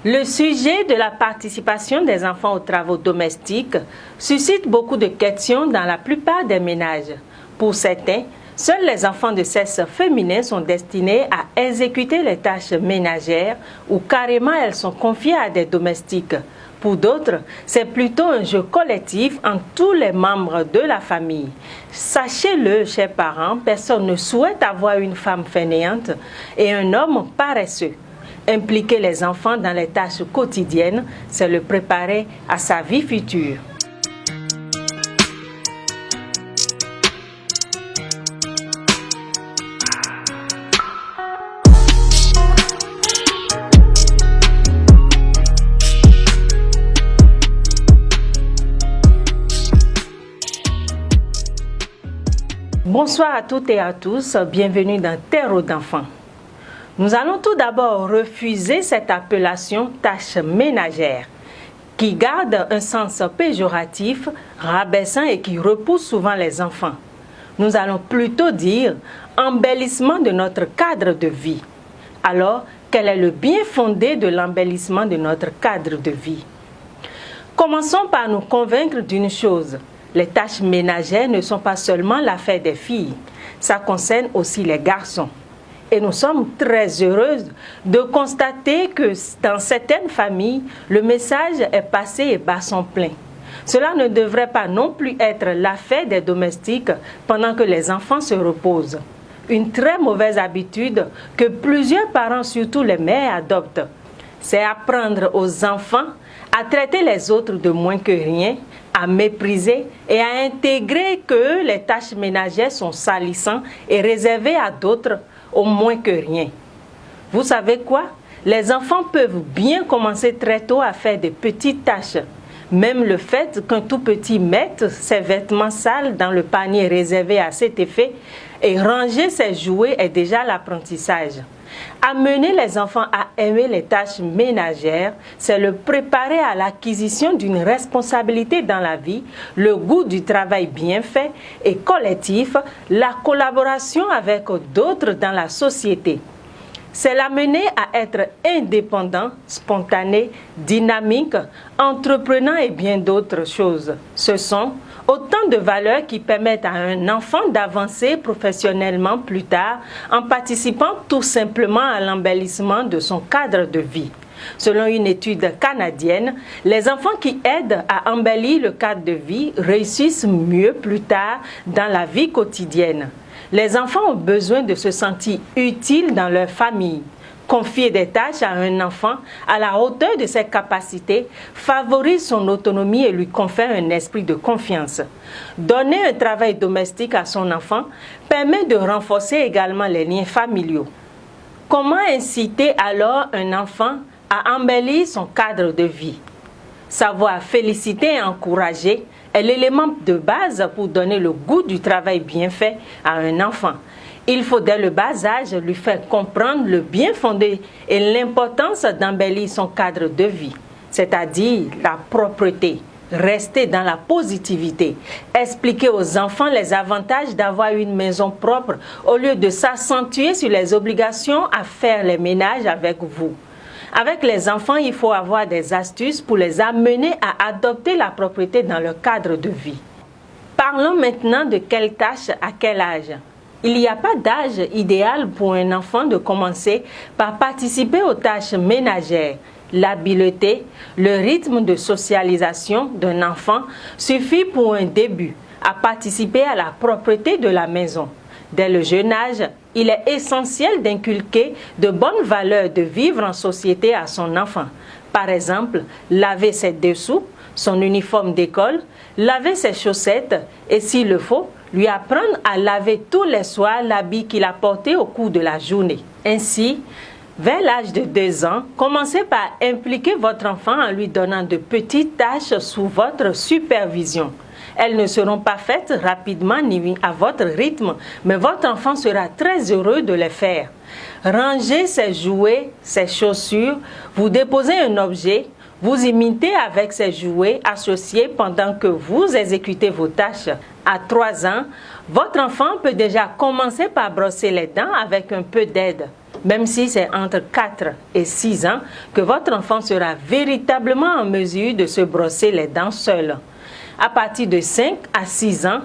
Le sujet de la participation des enfants aux travaux domestiques suscite beaucoup de questions dans la plupart des ménages. Pour certains, seuls les enfants de sexe féminin sont destinés à exécuter les tâches ménagères ou carrément elles sont confiées à des domestiques. Pour d'autres, c'est plutôt un jeu collectif entre tous les membres de la famille. Sachez-le, chers parents, personne ne souhaite avoir une femme fainéante et un homme paresseux. Impliquer les enfants dans les tâches quotidiennes, c'est le préparer à sa vie future. Bonsoir à toutes et à tous, bienvenue dans Terreau d'enfants. Nous allons tout d'abord refuser cette appellation tâche ménagère qui garde un sens péjoratif, rabaissant et qui repousse souvent les enfants. Nous allons plutôt dire embellissement de notre cadre de vie. Alors, quel est le bien fondé de l'embellissement de notre cadre de vie? Commençons par nous convaincre d'une chose. Les tâches ménagères ne sont pas seulement l'affaire des filles, ça concerne aussi les garçons. Et nous sommes très heureuses de constater que dans certaines familles, le message est passé et bat son plein. Cela ne devrait pas non plus être l'affaire des domestiques pendant que les enfants se reposent. Une très mauvaise habitude que plusieurs parents, surtout les mères, adoptent. C'est apprendre aux enfants à traiter les autres de moins que rien, à mépriser et à intégrer que les tâches ménagères sont salissantes et réservées à d'autres au moins que rien. Vous savez quoi? Les enfants peuvent bien commencer très tôt à faire des petites tâches. Même le fait qu'un tout petit mette ses vêtements sales dans le panier réservé à cet effet et ranger ses jouets est déjà l'apprentissage. Amener les enfants à aimer les tâches ménagères, c'est le préparer à l'acquisition d'une responsabilité dans la vie, le goût du travail bien fait et collectif, la collaboration avec d'autres dans la société. C'est l'amener à être indépendant, spontané, dynamique, entreprenant et bien d'autres choses. Ce sont autant de valeurs qui permettent à un enfant d'avancer professionnellement plus tard en participant tout simplement à l'embellissement de son cadre de vie. Selon une étude canadienne, les enfants qui aident à embellir le cadre de vie réussissent mieux plus tard dans la vie quotidienne. Les enfants ont besoin de se sentir utiles dans leur famille. Confier des tâches à un enfant à la hauteur de ses capacités favorise son autonomie et lui confère un esprit de confiance. Donner un travail domestique à son enfant permet de renforcer également les liens familiaux. Comment inciter alors un enfant à embellir son cadre de vie? Savoir féliciter et encourager est l'élément de base pour donner le goût du travail bien fait à un enfant. Il faut dès le bas âge lui faire comprendre le bien fondé et l'importance d'embellir son cadre de vie, c'est-à-dire la propreté, rester dans la positivité, expliquer aux enfants les avantages d'avoir une maison propre au lieu de s'accentuer sur les obligations à faire les ménages avec vous. Avec les enfants, il faut avoir des astuces pour les amener à adopter la propreté dans leur cadre de vie. Parlons maintenant de quelle tâche à quel âge. Il n'y a pas d'âge idéal pour un enfant de commencer par participer aux tâches ménagères. L'habileté, le rythme de socialisation d'un enfant suffit pour un début à participer à la propreté de la maison. Dès le jeune âge, il est essentiel d'inculquer de bonnes valeurs de vivre en société à son enfant. Par exemple, laver ses dessous, son uniforme d'école, laver ses chaussettes et, s'il le faut, lui apprendre à laver tous les soirs l'habit qu'il a porté au cours de la journée. Ainsi, vers l'âge de 2 ans, commencez par impliquer votre enfant en lui donnant de petites tâches sous votre supervision. Elles ne seront pas faites rapidement ni à votre rythme, mais votre enfant sera très heureux de les faire. Rangez ses jouets, ses chaussures, vous déposez un objet, vous imitez avec ses jouets associés pendant que vous exécutez vos tâches. À 3 ans, votre enfant peut déjà commencer par brosser les dents avec un peu d'aide. Même si c'est entre 4 et 6 ans que votre enfant sera véritablement en mesure de se brosser les dents seul. À partir de 5 à 6 ans,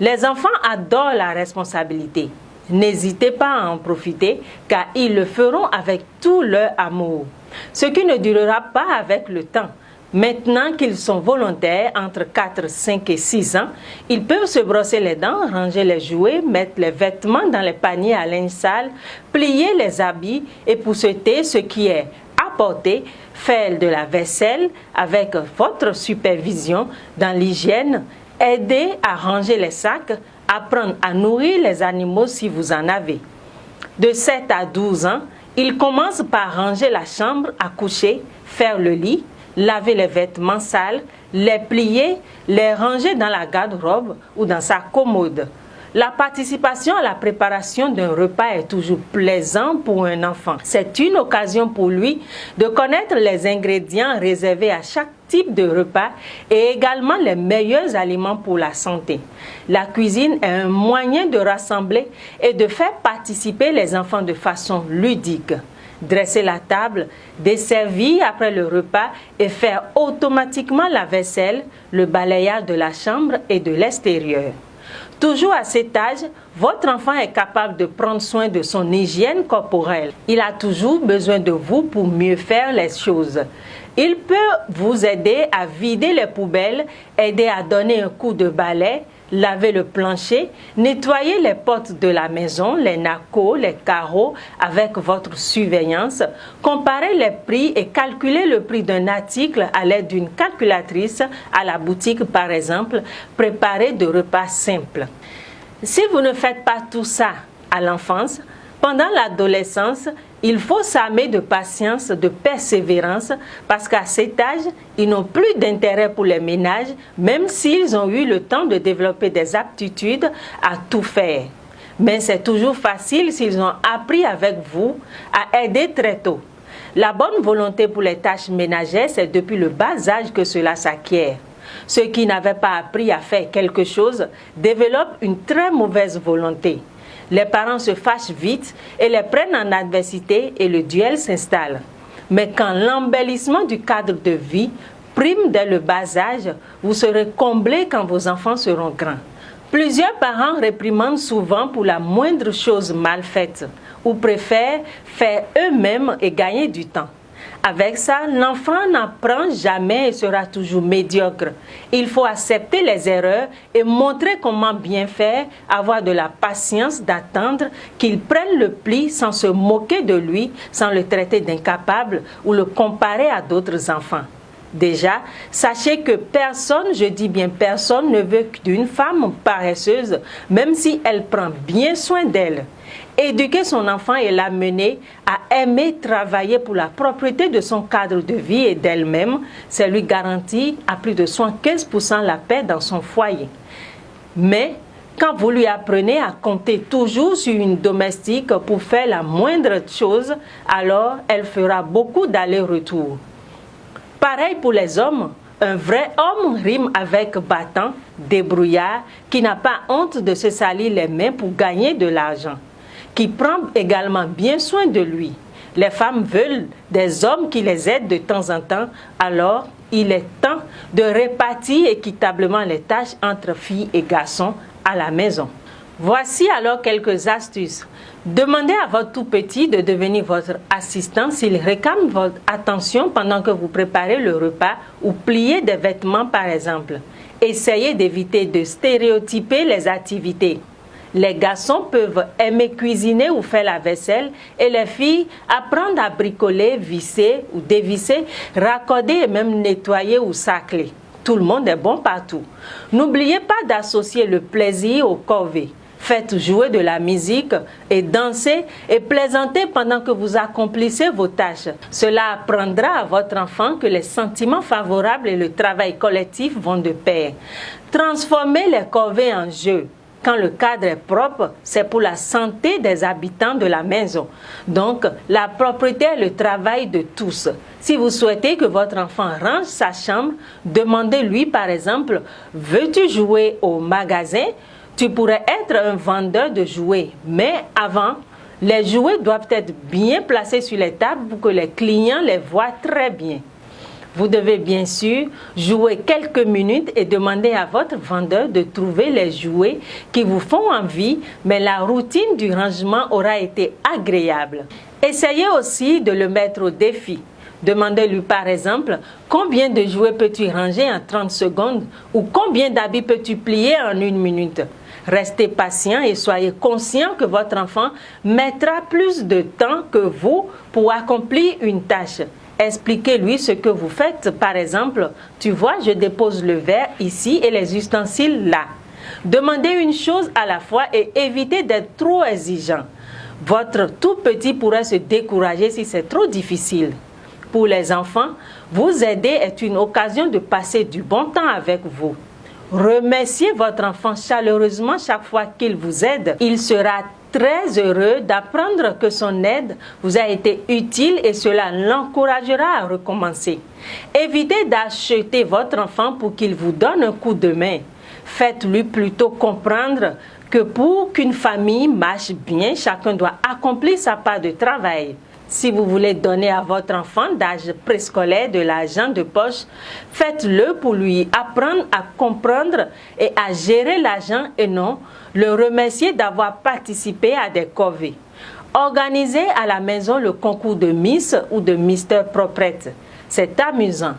les enfants adorent la responsabilité. N'hésitez pas à en profiter car ils le feront avec tout leur amour, ce qui ne durera pas avec le temps. Maintenant qu'ils sont volontaires, entre 4, 5 et 6 ans, ils peuvent se brosser les dents, ranger les jouets, mettre les vêtements dans les paniers à linge sale, plier les habits, épousseter ce qui est à porter, faire de la vaisselle avec votre supervision dans l'hygiène, aider à ranger les sacs, apprendre à nourrir les animaux si vous en avez. De 7 à 12 ans, ils commencent par ranger la chambre à coucher, faire le lit, laver les vêtements sales, les plier, les ranger dans la garde-robe ou dans sa commode. La participation à la préparation d'un repas est toujours plaisant pour un enfant. C'est une occasion pour lui de connaître les ingrédients réservés à chaque type de repas et également les meilleurs aliments pour la santé. La cuisine est un moyen de rassembler et de faire participer les enfants de façon ludique. Dresser la table, desservir après le repas et faire automatiquement la vaisselle, le balayage de la chambre et de l'extérieur. Toujours à cet âge, votre enfant est capable de prendre soin de son hygiène corporelle. Il a toujours besoin de vous pour mieux faire les choses. Il peut vous aider à vider les poubelles, aider à donner un coup de balai, laver le plancher, nettoyer les portes de la maison, les nacos, les carreaux avec votre surveillance, comparer les prix et calculer le prix d'un article à l'aide d'une calculatrice à la boutique par exemple, préparer de repas simples. Si vous ne faites pas tout ça à l'enfance, pendant l'adolescence, il faut s'armer de patience, de persévérance, parce qu'à cet âge, ils n'ont plus d'intérêt pour les ménages, même s'ils ont eu le temps de développer des aptitudes à tout faire. Mais c'est toujours facile s'ils ont appris avec vous à aider très tôt. La bonne volonté pour les tâches ménagères, c'est depuis le bas âge que cela s'acquiert. Ceux qui n'avaient pas appris à faire quelque chose développent une très mauvaise volonté. Les parents se fâchent vite et les prennent en adversité et le duel s'installe. Mais quand l'embellissement du cadre de vie prime dès le bas âge, vous serez comblés quand vos enfants seront grands. Plusieurs parents réprimandent souvent pour la moindre chose mal faite ou préfèrent faire eux-mêmes et gagner du temps. Avec ça, l'enfant n'apprend jamais et sera toujours médiocre. Il faut accepter les erreurs et montrer comment bien faire, avoir de la patience d'attendre qu'il prenne le pli sans se moquer de lui, sans le traiter d'incapable ou le comparer à d'autres enfants. Déjà, sachez que personne, je dis bien personne, ne veut d'une femme paresseuse, même si elle prend bien soin d'elle. Éduquer son enfant et l'amener à aimer travailler pour la propriété de son cadre de vie et d'elle-même, c'est lui garantir à plus de 75% la paix dans son foyer. Mais quand vous lui apprenez à compter toujours sur une domestique pour faire la moindre chose, alors elle fera beaucoup d'allers-retours. Pareil pour les hommes. Un vrai homme rime avec battant, débrouillard, qui n'a pas honte de se salir les mains pour gagner de l'argent, qui prend également bien soin de lui. Les femmes veulent des hommes qui les aident de temps en temps, alors il est temps de répartir équitablement les tâches entre filles et garçons à la maison. Voici alors quelques astuces. Demandez à votre tout petit de devenir votre assistant s'il réclame votre attention pendant que vous préparez le repas ou pliez des vêtements par exemple. Essayez d'éviter de stéréotyper les activités. Les garçons peuvent aimer cuisiner ou faire la vaisselle et les filles apprendre à bricoler, visser ou dévisser, raccorder et même nettoyer ou sacler. Tout le monde est bon partout. N'oubliez pas d'associer le plaisir au corvée. Faites jouer de la musique et dansez et plaisantez pendant que vous accomplissez vos tâches. Cela apprendra à votre enfant que les sentiments favorables et le travail collectif vont de pair. Transformez les corvées en jeux. Quand le cadre est propre, c'est pour la santé des habitants de la maison. Donc, la propreté est le travail de tous. Si vous souhaitez que votre enfant range sa chambre, demandez-lui par exemple, veux-tu jouer au magasin ? Tu pourrais être un vendeur de jouets, mais avant, Les jouets doivent être bien placés sur les tables pour que les clients les voient très bien. Vous devez bien sûr jouer quelques minutes et demander à votre vendeur de trouver les jouets qui vous font envie, mais la routine du rangement aura été agréable. Essayez aussi de le mettre au défi. Demandez-lui par exemple combien de jouets peux-tu ranger en 30 secondes ou combien d'habits peux-tu plier en 1 minute. Restez patient et soyez conscient que votre enfant mettra plus de temps que vous pour accomplir une tâche. Expliquez-lui ce que vous faites. Par exemple, tu vois, je dépose le verre ici et les ustensiles là. Demandez une chose à la fois et évitez d'être trop exigeant. Votre tout petit pourrait se décourager si c'est trop difficile. Pour les enfants, vous aider est une occasion de passer du bon temps avec vous. Remerciez votre enfant chaleureusement chaque fois qu'il vous aide. Il sera très heureux d'apprendre que son aide vous a été utile et cela l'encouragera à recommencer. Évitez d'acheter votre enfant pour qu'il vous donne un coup de main. Faites-lui plutôt comprendre que pour qu'une famille marche bien, chacun doit accomplir sa part de travail. Si vous voulez donner à votre enfant d'âge préscolaire de l'argent de poche, faites-le pour lui apprendre à comprendre et à gérer l'argent et non le remercier d'avoir participé à des corvées. Organisez à la maison le concours de Miss ou de Mister Proprette. C'est amusant.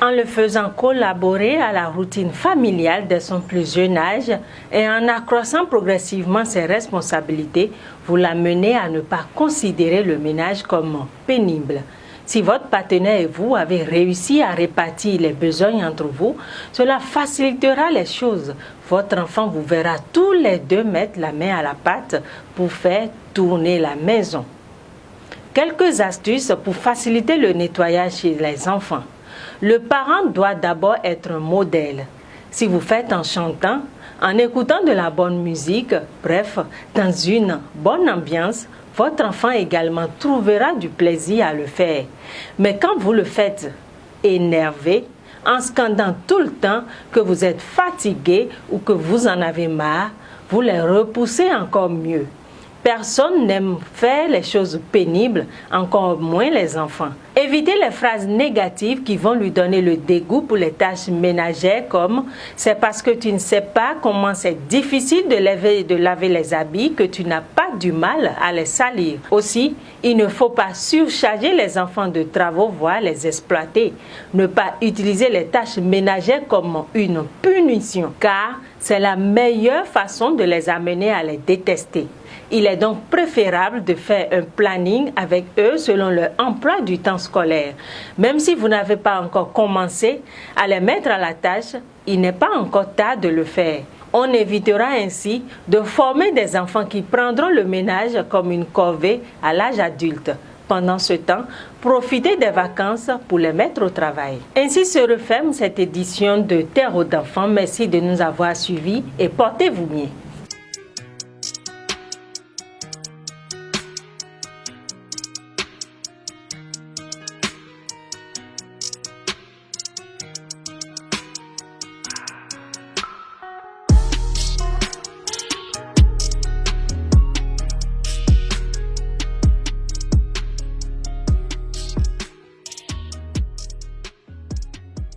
En le faisant collaborer à la routine familiale dès son plus jeune âge et en accroissant progressivement ses responsabilités, vous l'amenez à ne pas considérer le ménage comme pénible. Si votre partenaire et vous avez réussi à répartir les besoins entre vous, cela facilitera les choses. Votre enfant vous verra tous les deux mettre la main à la pâte pour faire tourner la maison. Quelques astuces pour faciliter le nettoyage chez les enfants. Le parent doit d'abord être un modèle. Si vous faites en chantant, en écoutant de la bonne musique, bref, dans une bonne ambiance, votre enfant également trouvera du plaisir à le faire. Mais quand vous le faites énervé, en scandant tout le temps que vous êtes fatigué ou que vous en avez marre, vous les repoussez encore mieux. Personne n'aime faire les choses pénibles, encore moins les enfants. Évitez les phrases négatives qui vont lui donner le dégoût pour les tâches ménagères comme « c'est parce que tu ne sais pas comment c'est difficile de laver les habits que tu n'as pas du mal à les salir ». Aussi, il ne faut pas surcharger les enfants de travaux, voire les exploiter. Ne pas utiliser les tâches ménagères comme une punition, car c'est la meilleure façon de les amener à les détester. Il est donc préférable de faire un planning avec eux selon leur emploi du temps scolaire. Même si vous n'avez pas encore commencé à les mettre à la tâche, il n'est pas encore tard de le faire. On évitera ainsi de former des enfants qui prendront le ménage comme une corvée à l'âge adulte. Pendant ce temps, profitez des vacances pour les mettre au travail. Ainsi se referme cette édition de Terre aux enfants. Merci de nous avoir suivis et portez-vous bien.